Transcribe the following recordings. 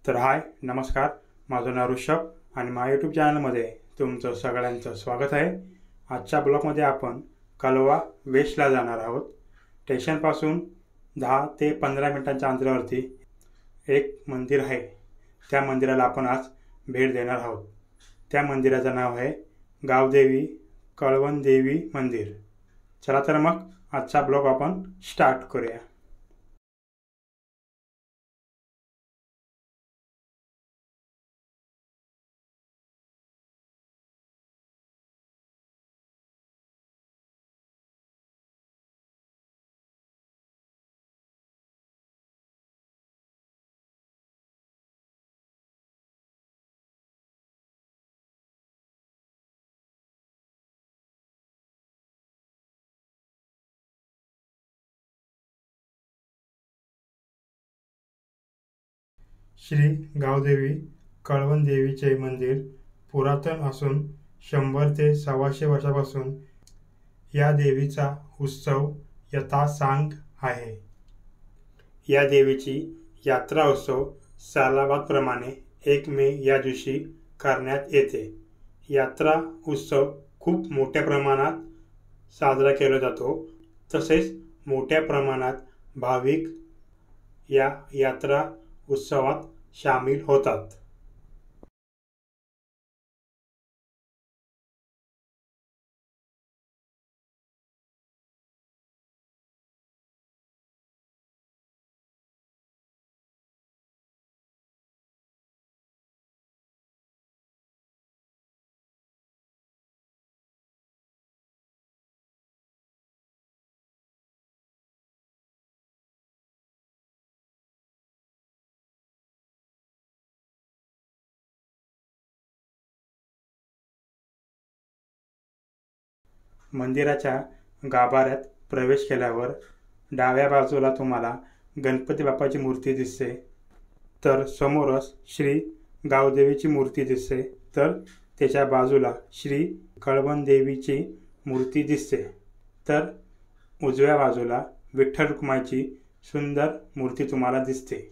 तर हाय नमस्कार, माझं नाव ऋषभ आणि माझ्या यूट्यूब चॅनलमध्ये तुमचं सगळ्यांचं स्वागत आहे। आजच्या ब्लॉगमध्ये आपण कलवा वेस्टला जाणार आहोत। स्टेशनपासून 10 ते 15 मिनिटांच्या अंतरावरती एक मंदिर आहे। त्या मंदिराला आपण आज भेट देणार आहोत। त्या मंदिराचं नाव आहे गावदेवी कळवणदेवी मंदिर। चला तर मग आजचा ब्लॉग आपण स्टार्ट करूया। श्री गावदेवी कळवणदेवीचे मंदिर पुरातन असून 100 ते 125 वर्षापासून या देवीचा उत्सव यथासांग आहे। या देवीची यात्रा उत्सव सालाबादप्रमाणे 1 मे या दिवशी करण्यात येते। यात्रा उत्सव खूप मोठ्या प्रमाणात साजरा केला जातो। तसेच मोठ्या प्रमाणात भाविक या यात्रा उत्सवात शामिल होतात। मंदिराच्या गाभाऱ्यात प्रवेश केल्यावर डाव्या बाजूला तुम्हाला गणपती बाप्पाची मूर्ती दिसते, तर समोरच श्री गावदेवीची मूर्ती दिसते, तर त्याच्या बाजूला श्री कळवणदेवीची मूर्ती दिसते, तर उजव्या बाजूला विठ्ठल रुक्माईची सुंदर मूर्ती तुम्हाला दिसते।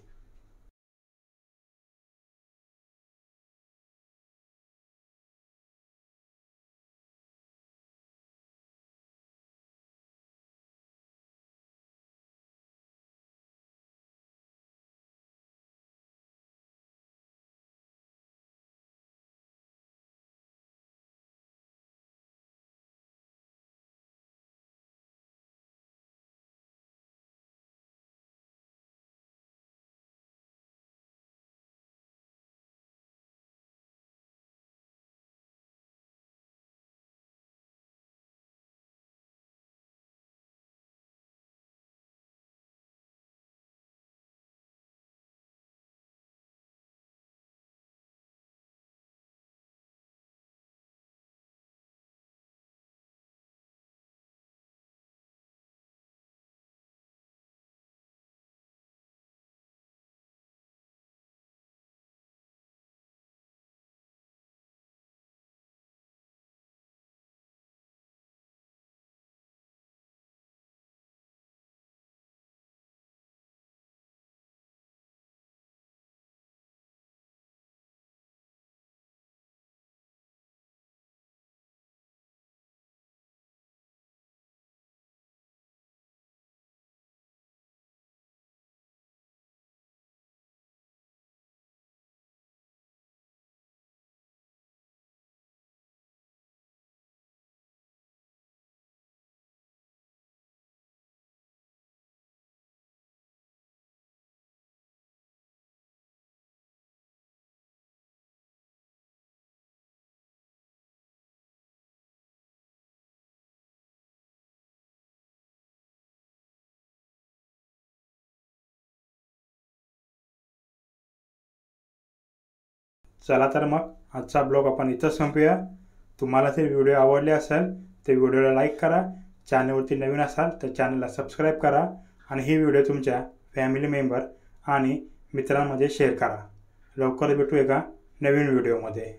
चला तर मग आजचा ब्लॉग आपण इथं संपूया। तुम्हाला जर व्हिडिओ आवडले असेल तर व्हिडिओला लाईक करा, चॅनलवरती नवीन असाल तर चॅनलला सबस्क्राईब करा आणि ही व्हिडिओ तुमच्या फॅमिली मेंबर आणि मित्रांमध्ये शेअर करा। लवकर भेटू एका नवीन व्हिडिओमध्ये।